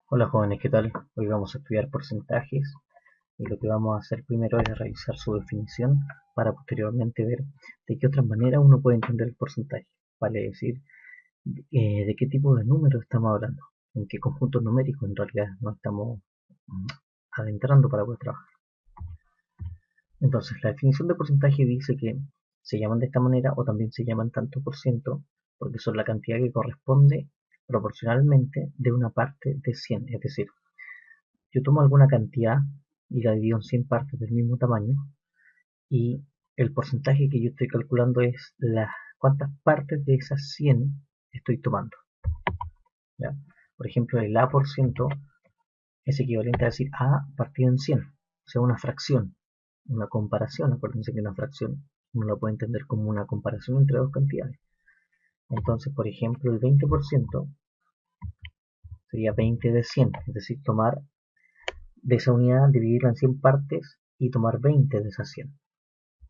Hola jóvenes, ¿qué tal? Hoy vamos a estudiar porcentajes y lo que vamos a hacer primero es revisar su definición para posteriormente ver de qué otra manera uno puede entender el porcentaje. Vale decir, de qué tipo de número estamos hablando, en qué conjuntos numéricos en realidad nos estamos mm, adentrando para poder trabajar. Entonces, la definición de porcentaje dice que se llaman de esta manera o también se llaman tanto por ciento porque son la cantidad que corresponde proporcionalmente de una parte de 100, es decir, yo tomo alguna cantidad y la divido en 100 partes del mismo tamaño y el porcentaje que yo estoy calculando es cuántas partes de esas 100 estoy tomando. ¿Ya? Por ejemplo, el A por ciento es equivalente a decir A partido en 100, o sea, una fracción, una comparación. Acuérdense que una fracción uno la puede entender como una comparación entre dos cantidades. Entonces, por ejemplo, el 20% sería 20 de 100, es decir, tomar de esa unidad, dividirla en 100 partes y tomar 20 de esas 100.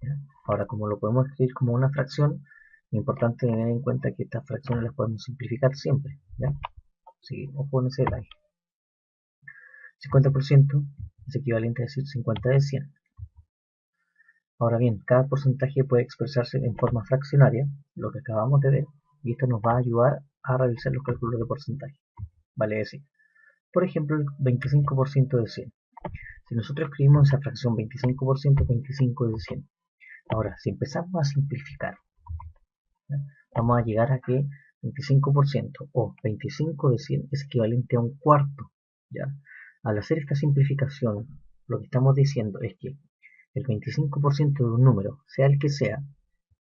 ¿Ya? Ahora, como lo podemos escribir como una fracción, es importante tener en cuenta que estas fracciones las podemos simplificar siempre. ¿Ya? Sí, ojo en ese detalle. 50% es equivalente a decir 50 de 100. Ahora bien, cada porcentaje puede expresarse en forma fraccionaria, lo que acabamos de ver, y esto nos va a ayudar a realizar los cálculos de porcentaje. Vale decir, por ejemplo, el 25% de 100. Si nosotros escribimos esa fracción 25%, 25 de 100. Ahora, si empezamos a simplificar, ¿ya? Vamos a llegar a que 25% o 25 de 100 es equivalente a un cuarto. ¿Ya? Al hacer esta simplificación, lo que estamos diciendo es que el 25% de un número, sea el que sea,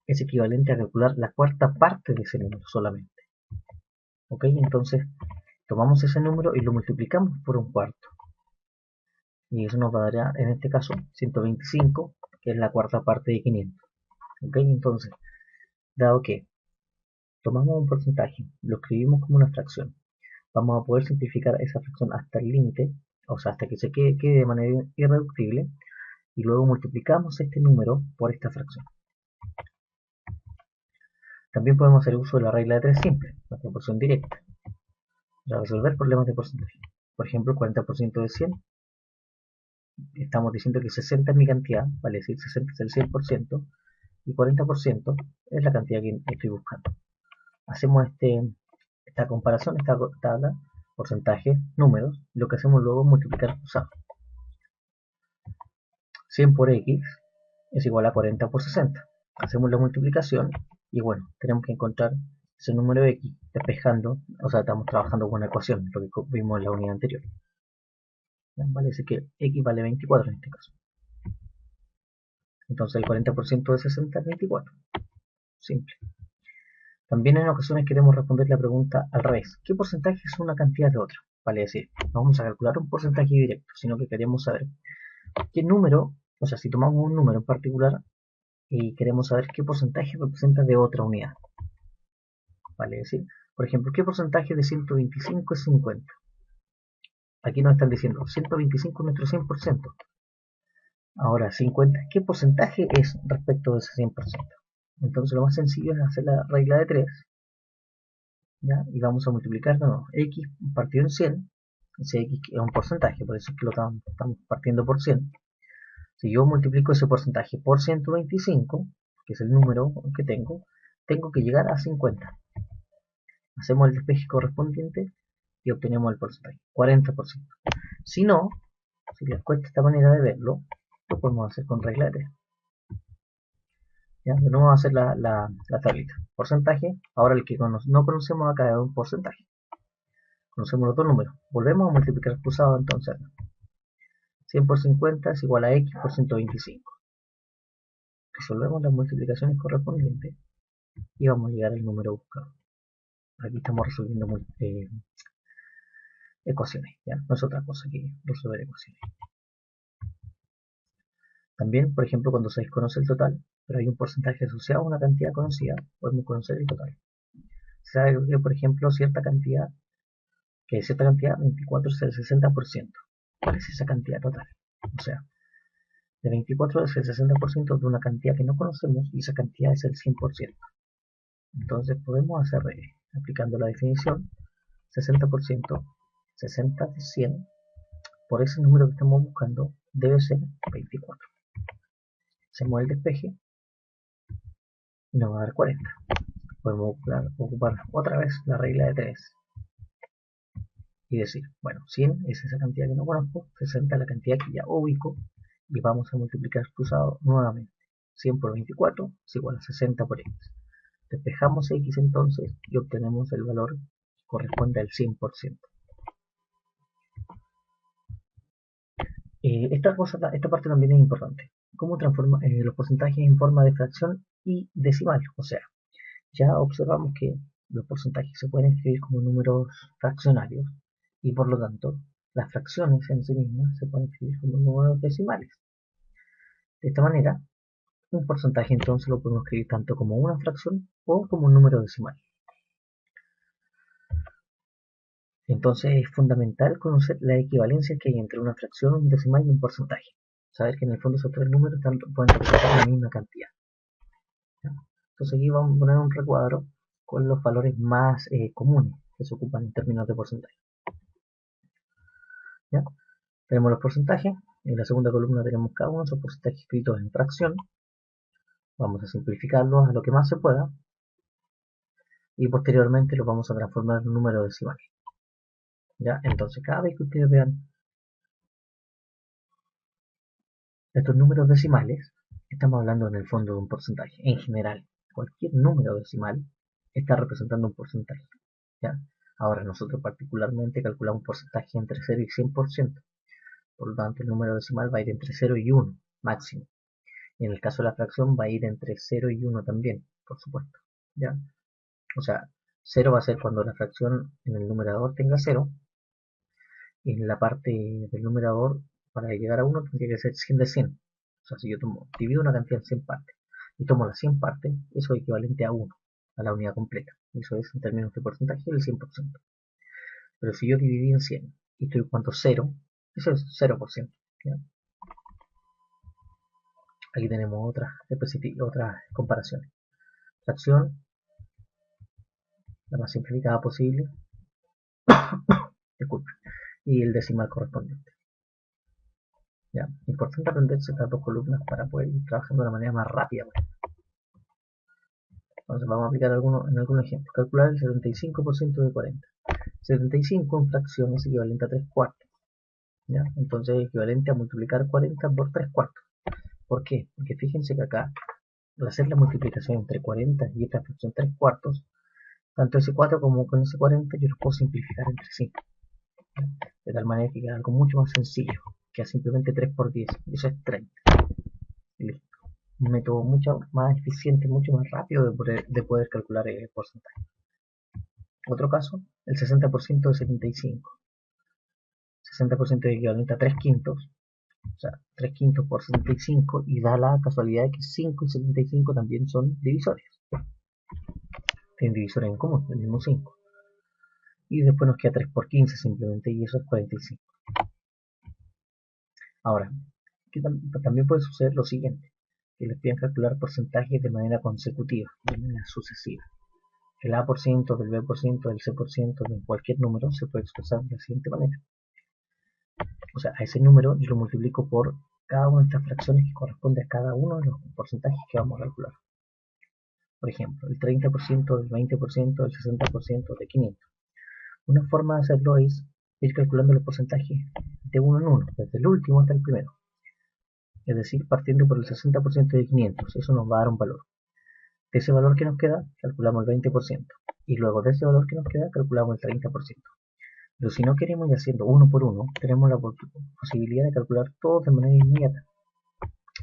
es equivalente a calcular la cuarta parte de ese número solamente. ¿Ok? Entonces, tomamos ese número y lo multiplicamos por un cuarto. Y eso nos va a dar, en este caso, 125, que es la cuarta parte de 500. ¿Ok? Entonces, dado que tomamos un porcentaje, lo escribimos como una fracción, vamos a poder simplificar esa fracción hasta el límite, o sea, hasta que se quede de manera irreductible, y luego multiplicamos este número por esta fracción. También podemos hacer uso de la regla de 3 simple, la proporción directa, para resolver problemas de porcentaje. Por ejemplo, el 40% de 100, estamos diciendo que 60 es mi cantidad, vale decir 60 es el 100%, y 40% es la cantidad que estoy buscando. Hacemos esta comparación, esta tabla, porcentajes, números, y lo que hacemos luego es multiplicar cruzado. 100 por x es igual a 40 por 60. Hacemos la multiplicación y bueno, tenemos que encontrar ese número x despejando, o sea, estamos trabajando con una ecuación, lo que vimos en la unidad anterior. Vale, así que x vale 24 en este caso. Entonces el 40% de 60 es 24. Simple. También en ocasiones queremos responder la pregunta al revés. ¿Qué porcentaje es una cantidad de otra? Vale decir, no vamos a calcular un porcentaje directo, sino que queremos saber qué número, o sea, si tomamos un número en particular y queremos saber qué porcentaje representa de otra unidad. Vale decir, por ejemplo, ¿qué porcentaje de 125 es 50? Aquí nos están diciendo 125 es nuestro 100%. Ahora, 50, ¿qué porcentaje es respecto de ese 100%? Entonces lo más sencillo es hacer la regla de 3, ¿ya? Y vamos a multiplicar de nuevo x partido en 100, ese x es un porcentaje, por eso es que lo estamos partiendo por 100. Si yo multiplico ese porcentaje por 125, que es el número que tengo que llegar a 50. Hacemos el despeje correspondiente y obtenemos el porcentaje, 40%. Si no, si les cuesta esta manera de verlo, lo podemos hacer con regla de 3. ¿Ya? De nuevo vamos a hacer la tablita. Porcentaje, ahora el que no conocemos acá es un porcentaje. Conocemos los dos números. Volvemos a multiplicar cruzado entonces. 100 por 50 es igual a x por 125. Resolvemos las multiplicaciones correspondientes y vamos a llegar al número buscado. Aquí estamos resolviendo ecuaciones, ¿ya? No es otra cosa que resolver ecuaciones. También, por ejemplo, cuando se desconoce el total, pero hay un porcentaje asociado a una cantidad conocida, podemos conocer el total. Se sabe que, por ejemplo, cierta cantidad, 24 es el 60%. ¿Cuál es esa cantidad total? O sea, de 24 es el 60% de una cantidad que no conocemos y esa cantidad es el 100%. Entonces podemos hacer, aplicando la definición, 60% 60 de 100 por ese número que estamos buscando debe ser 24. Hacemos el despeje y nos va a dar 40. Podemos ocupar otra vez la regla de 3 y decir, bueno, 100 es esa cantidad que no conozco, 60 es la cantidad que ya ubico, y vamos a multiplicar cruzado nuevamente. 100 por 24 es igual a 60 por x. Despejamos x entonces y obtenemos el valor que corresponde al 100%. Esta parte también es importante. ¿Cómo transforma los porcentajes en forma de fracción y decimal? O sea, ya observamos que los porcentajes se pueden escribir como números fraccionarios y por lo tanto las fracciones en sí mismas se pueden escribir como números decimales. De esta manera, un porcentaje entonces lo podemos escribir tanto como una fracción o como un número decimal. Entonces es fundamental conocer la equivalencia que hay entre una fracción, un decimal y un porcentaje. Saber que en el fondo esos tres números pueden representar la misma cantidad. ¿Ya? Entonces aquí vamos a poner un recuadro con los valores más comunes que se ocupan en términos de porcentaje. ¿Ya? Tenemos los porcentajes, en la segunda columna tenemos cada uno de esos porcentajes escritos en fracción. Vamos a simplificarlos a lo que más se pueda y posteriormente los vamos a transformar en un número decimal. ¿Ya? Entonces cada vez que ustedes vean estos números decimales, estamos hablando en el fondo de un porcentaje. En general, cualquier número decimal está representando un porcentaje. ¿Ya? Ahora nosotros particularmente calculamos un porcentaje entre 0 y 100%. Por lo tanto, el número decimal va a ir entre 0 y 1 máximo. Y en el caso de la fracción va a ir entre 0 y 1 también, por supuesto. ¿Ya? O sea, 0 va a ser cuando la fracción en el numerador tenga 0. Y en la parte del numerador, para llegar a 1, tendría que ser 100 de 100. O sea, si yo divido una cantidad en 100 partes y tomo las 100 partes, eso es equivalente a 1, a la unidad completa. Eso es en términos de porcentaje el 100%. Pero si yo dividí en 100 y estoy ocupando 0, eso es 0%. ¿Ya? Aquí tenemos otras comparaciones. Fracción, la más simplificada posible, disculpe, y el decimal correspondiente. ¿Ya? Importante aprenderse estas dos columnas para poder ir trabajando de una manera más rápida. Entonces vamos a aplicar en algunos ejemplos. Calcular el 75% de 40. 75 en fracción es equivalente a 3 cuartos. ¿Ya? Entonces es equivalente a multiplicar 40 por 3 cuartos. ¿Por qué? Porque fíjense que acá, al hacer la multiplicación entre 40 y esta fracción 3 cuartos, tanto ese 4 como con ese 40 yo los puedo simplificar entre sí. De tal manera que queda algo mucho más sencillo, que es simplemente 3 por 10. Y eso es 30. Y listo. Un método mucho más eficiente, mucho más rápido de poder calcular el porcentaje. Otro caso, el 60% de 75. 60% es equivalente a 3 quintos. O sea, 3 quintos por 75 y da la casualidad de que 5 y 75 también son divisores. Tienen divisores en común, el mismo 5. Y después nos queda 3 por 15 simplemente y eso es 45. Ahora, también puede suceder lo siguiente, que les pidan calcular porcentajes de manera consecutiva, de manera sucesiva. El A%, del B%, del C% de cualquier número se puede expresar de la siguiente manera. O sea, a ese número yo lo multiplico por cada una de estas fracciones que corresponde a cada uno de los porcentajes que vamos a calcular. Por ejemplo, el 30%, del 20%, del 60%, de 500. Una forma de hacerlo es ir calculando los porcentajes de uno en uno, desde el último hasta el primero. Es decir, partiendo por el 60% de 500, eso nos va a dar un valor. De ese valor que nos queda, calculamos el 20%. Y luego de ese valor que nos queda, calculamos el 30%. Pero si no queremos ir haciendo uno por uno, tenemos la posibilidad de calcular todo de manera inmediata.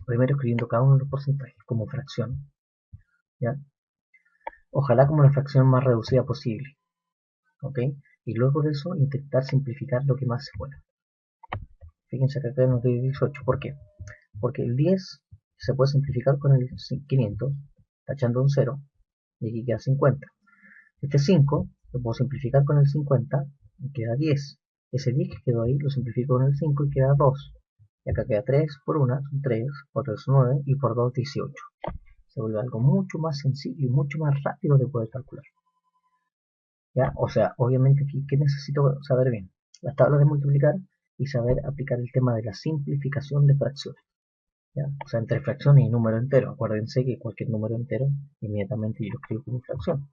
Primero escribiendo cada uno de los porcentajes como fracción. ¿Ya? Ojalá como la fracción más reducida posible. ¿Ok? Y luego de eso intentar simplificar lo que más se pueda. Fíjense que acá nos dio 18. ¿Por qué? Porque el 10 se puede simplificar con el 500, tachando un 0, y aquí queda 50. Este 5 lo puedo simplificar con el 50 y queda 10. Ese 10 que quedó ahí lo simplifico con el 5 y queda 2. Y acá queda 3 por 1, son 3, por 3 son 9 y por 2 18. Se vuelve algo mucho más sencillo y mucho más rápido de poder calcular. ¿Ya? O sea, obviamente aquí, ¿qué necesito saber bien? las tablas de multiplicar y saber aplicar el tema de la simplificación de fracciones. ¿Ya? O sea, entre fracciones y número entero. Acuérdense que cualquier número entero, inmediatamente yo lo escribo como fracción.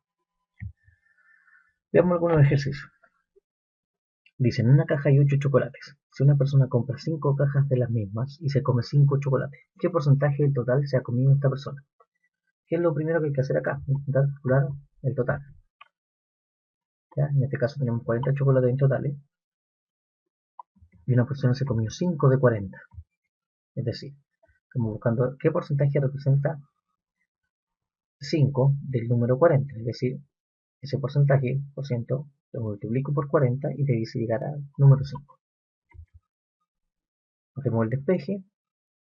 Veamos algunos ejercicios. Dice, en una caja hay 8 chocolates. Si una persona compra 5 cajas de las mismas y se come 5 chocolates, ¿qué porcentaje del total se ha comido esta persona? ¿Qué es lo primero que hay que hacer acá? Intentar calcular el total. ¿Ya? En este caso tenemos 40 chocolates en total, y una persona se comió 5 de 40. Es decir, estamos buscando qué porcentaje representa 5 del número 40. Es decir, ese porcentaje, por ciento, lo multiplico por 40 y te dice llegar al número 5. Hacemos el despeje,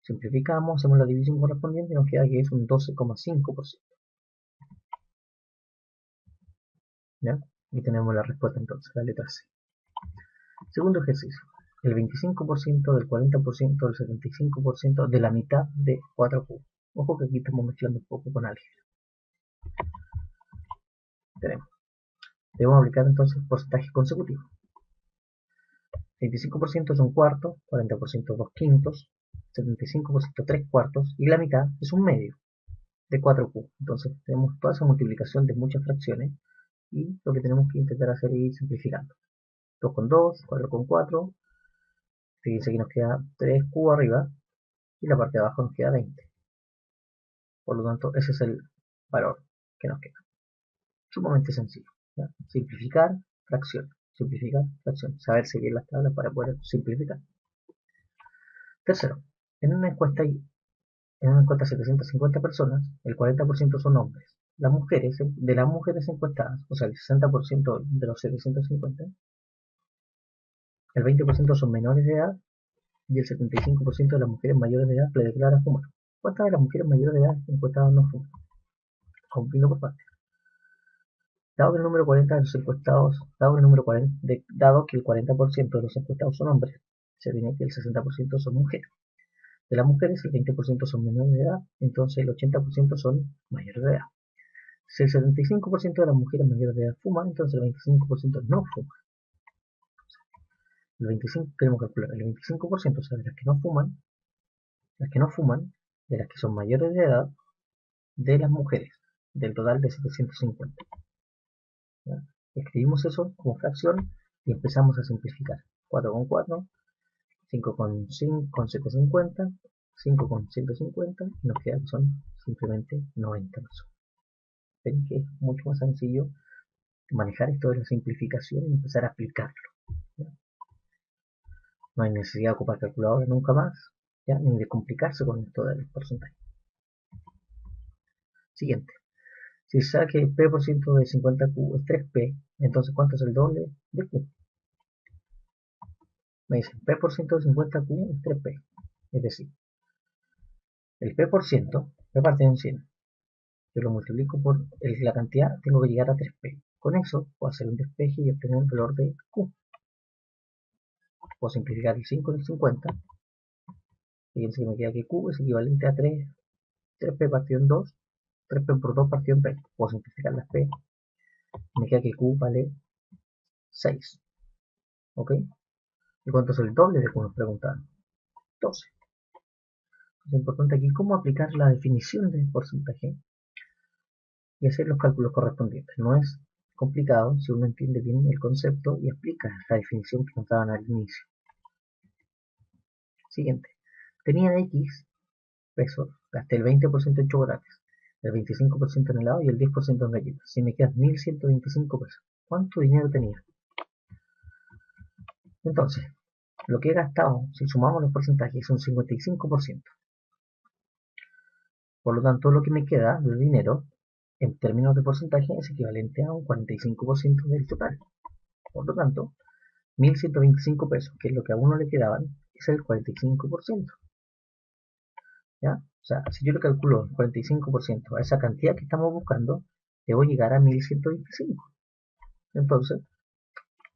simplificamos, hacemos la división correspondiente y nos queda que es un 12,5%. ¿Ya? Y tenemos la respuesta entonces, la letra C. Segundo ejercicio. El 25% del 40% del 75% de la mitad de 4 cubos. Ojo que aquí estamos mezclando un poco con álgebra. Tenemos. Debemos aplicar entonces porcentajes consecutivos. 25% es un cuarto, 40% 2 quintos, 75% 3 cuartos y la mitad es un medio de 4 cubos. Entonces tenemos toda esa multiplicación de muchas fracciones y lo que tenemos que intentar hacer es ir simplificando. 2 con 2, 4 con 4, fíjense que nos queda 3 cubos arriba y la parte de abajo nos queda 20. Por lo tanto, ese es el valor que nos queda. Sumamente sencillo. ¿Ya? Simplificar, fracción. Simplificar, fracción. Saber seguir las tablas para poder simplificar. Tercero, en una encuesta a 750 personas, el 40% son hombres. De las mujeres encuestadas, o sea, el 60% de los 750, el 20% son menores de edad y el 75% de las mujeres mayores de edad le declara fumar. ¿Cuántas de las mujeres mayores de edad encuestadas no fuman? Cumpliendo por parte. Dado que el número 40 de los encuestados, dado que el 40% de los encuestados son hombres, se tiene que el 60% son mujeres. De las mujeres, el 20% son menores de edad, entonces el 80% son mayores de edad. Si el 75% de las mujeres mayores de edad fuman, entonces el 25% no fuman. Queremos calcular el 25%, o sea, de las que no fuman, de las que son mayores de edad, de las mujeres, del total de 750. ¿Ya? Escribimos eso como fracción y empezamos a simplificar. 4 con 4, 5 con 5 con 750, 5 con 150 y nos queda que son simplemente 90 personas. Ven que es mucho más sencillo manejar esto de la simplificación y empezar a aplicarlo. ¿Ya? No hay necesidad de ocupar calculadora nunca más, ¿ya? Ni de complicarse con esto de los porcentajes. Siguiente. Si se sabe que P% de 50Q es 3P, entonces ¿cuánto es el doble de Q? Me dicen P% de 50Q es 3P. Es decir, el P%, P partido en 100, yo lo multiplico por la cantidad, tengo que llegar a 3P. Con eso puedo hacer un despeje y obtener el valor de Q. Puedo simplificar el 5 en el 50. Fíjense que me queda que Q es equivalente a 3P partido en 2, 3P por 2 partido en P. Puedo simplificar las P. Me queda que Q vale 6. ¿Ok? ¿Y cuánto es el doble de Q? Nos preguntaban. 12. Es importante aquí cómo aplicar la definición del porcentaje y hacer los cálculos correspondientes. No es complicado si uno entiende bien el concepto y aplica la definición que nos daban al inicio. Siguiente. Tenía X pesos, gasté el 20% en chocolates, el 25% en helado y el 10% en galletas. Si me quedan 1.125 pesos. ¿Cuánto dinero tenía? Entonces, lo que he gastado, si sumamos los porcentajes, es un 55%. Por lo tanto, lo que me queda de dinero, en términos de porcentaje, es equivalente a un 45% del total. Por lo tanto, 1.125 pesos, que es lo que a uno le quedaban, es el 45%. ¿Ya? O sea, si yo le calculo el 45% a esa cantidad que estamos buscando, debo llegar a 1.125. Entonces,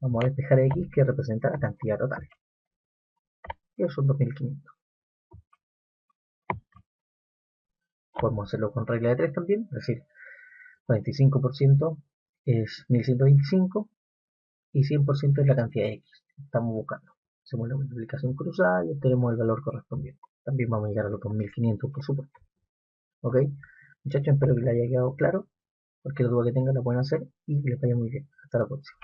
vamos a despejar X, que representa la cantidad total. Y eso son 2.500. Podemos hacerlo con regla de 3 también, es decir, 45% es 1.125 y 100% es la cantidad X. estamos buscando. Hacemos la multiplicación cruzada y obtenemos el valor correspondiente. También vamos a llegar a los 2500, por supuesto. ¿Ok? Muchachos, espero que les haya quedado claro. Cualquier duda que tengan la pueden hacer y que les vaya muy bien. Hasta la próxima.